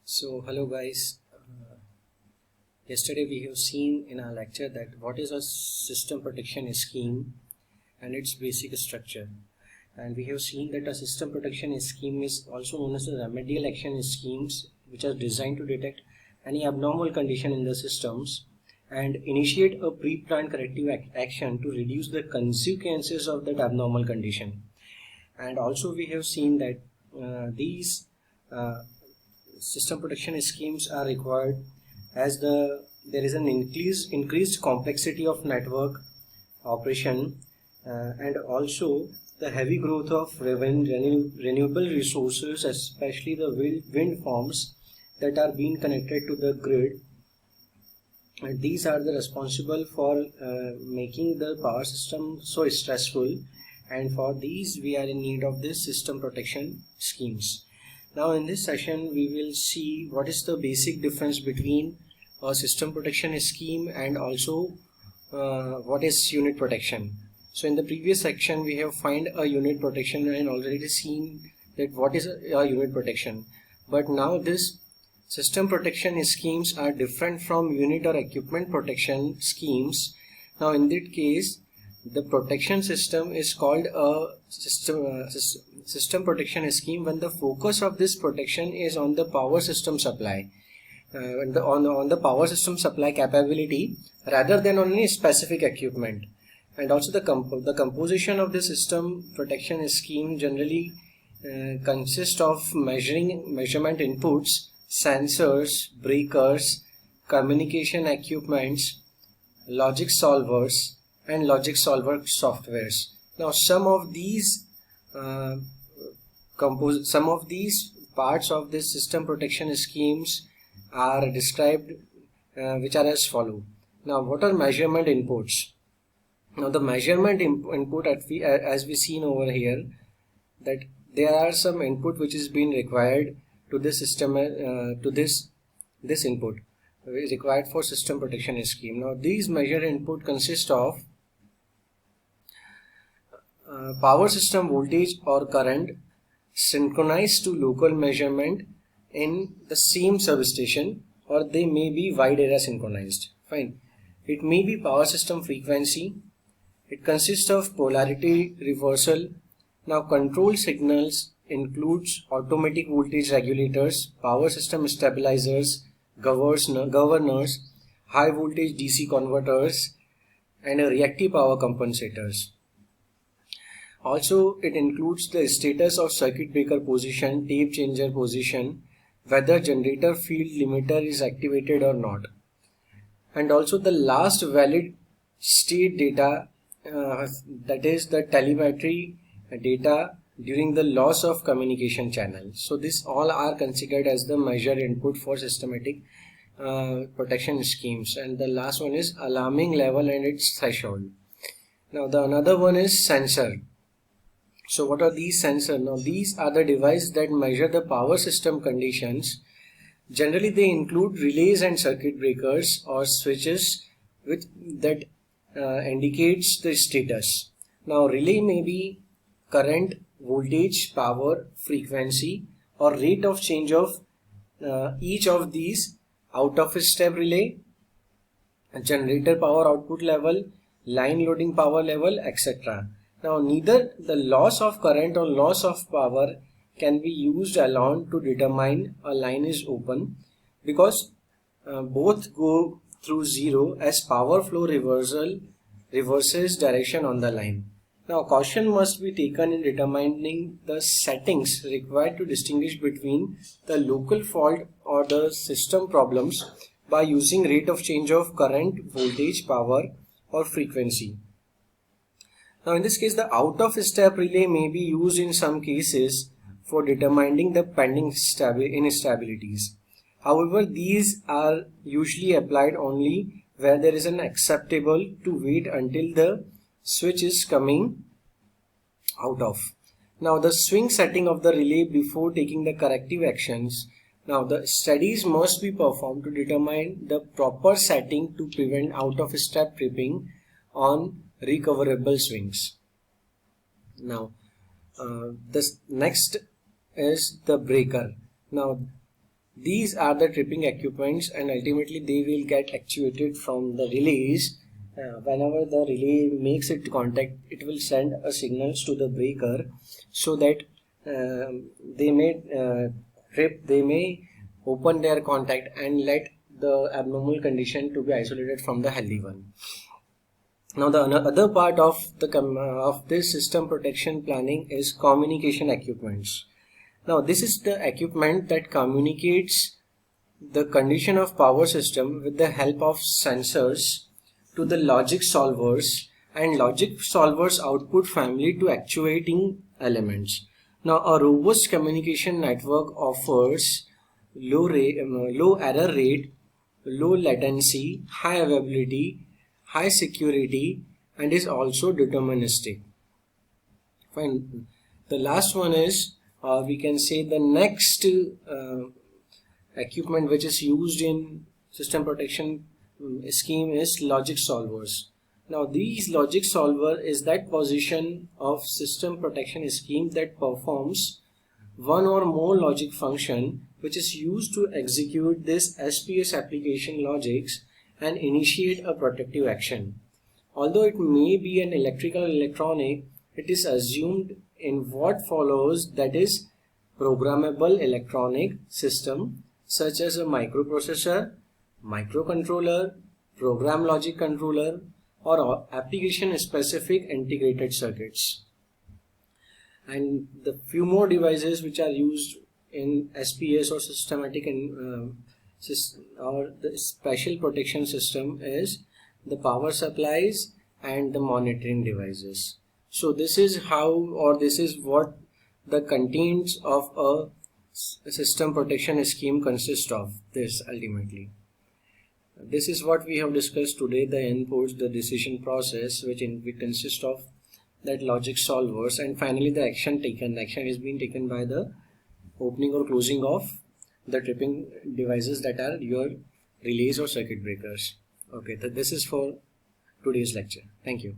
So hello guys, yesterday we have seen in our lecture that what is a system protection scheme and its basic structure, and we have seen that a system protection scheme is also known as a remedial action schemes which are designed to detect any abnormal condition in the systems and initiate a pre-planned corrective action to reduce the consequences of that abnormal condition. And also we have seen that these uh, system protection schemes are required as there is an increased complexity of network operation, and also the heavy growth of renewable resources, especially the wind farms that are being connected to the grid, and these are the responsible for making the power system so stressful, and for these we are in need of this system protection schemes. Now in this session we will see what is the basic difference between a system protection scheme and also what is unit protection. So in the previous section we have find a unit protection and already seen that what is a unit protection, but now this system protection schemes are different from unit or equipment protection schemes. Now in that case the protection system is called a system protection scheme when the focus of this protection is on the power system supply, on the power system supply capability rather than on any specific equipment. And also the composition of the system protection scheme generally consists of measurement inputs, sensors, breakers, communication equipments, logic solvers, and logic solver softwares. Now some of these parts of this system protection schemes are described, which are as follow. Now what are measurement inputs? Now the measurement input as we seen over here, that there are some input which is being required to this system, to this input is required for system protection scheme. Now these measure input consist of power system voltage or current synchronized to local measurement in the same substation, or they may be wide area synchronized. Fine. It may be power system frequency. It consists of polarity reversal. Now control signals includes automatic voltage regulators, power system stabilizers, governors, high voltage DC converters, and reactive power compensators. Also it includes the status of circuit breaker position, tape changer position, whether generator field limiter is activated or not, and also the last valid state data, that is the telemetry data during the loss of communication channel. So this all are considered as the measure input for systematic protection schemes. And the last one is alarming level and its threshold. Now the another one is sensor. So what are these sensors? Now these are the devices that measure the power system conditions. Generally they include relays and circuit breakers or switches with that indicates the status. Now relay may be current, voltage, power, frequency, or rate of change of each of these: out of step relay, generator power output level, line loading power level, etc. Now neither the loss of current or loss of power can be used alone to determine a line is open, because both go through zero as power flow reverses direction on the line. Now caution must be taken in determining the settings required to distinguish between the local fault or the system problems by using rate of change of current, voltage, power, or frequency. Now in this case the out of step relay may be used in some cases for determining the pending instabilities. However, these are usually applied only where there is an acceptable to wait until the switch is coming out of. Now the swing setting of the relay before taking the corrective actions. Now the studies must be performed to determine the proper setting to prevent out of step tripping on recoverable swings. Now this next is the breaker. Now These are the tripping equipments, and ultimately they will get actuated from the relays. Whenever the relay makes it contact, it will send a signals to the breaker, so that they may trip, they may open their contact and let the abnormal condition to be isolated from the healthy one. Now the other part of this system protection planning is communication equipments. Now this is the equipment that communicates the condition of power system with the help of sensors to the logic solvers and logic solvers output family to actuating elements. Now a robust communication network offers low error rate, low latency, high availability, high security, and is also deterministic. Fine. The last one is, we can say, the next equipment which is used in system protection scheme is logic solvers. Now these logic solver is that position of system protection scheme that performs one or more logic function which is used to execute this SPS application logics and initiate a protective action. Although it may be an electrical or electronic, it is assumed in what follows, that is programmable electronic system such as a microprocessor, microcontroller, program logic controller, or application specific integrated circuits. And the few more devices which are used in SPS or systematic or the special protection system is the power supplies and the monitoring devices. So this is how, or this is what the contents of a system protection scheme consist of. This ultimately, this is what we have discussed today: the inputs, the decision process, which consists of that logic solvers, and finally the action taken. The action is being taken by the opening or closing of the tripping devices that are your relays or circuit breakers. Okay, this is for today's lecture. Thank you.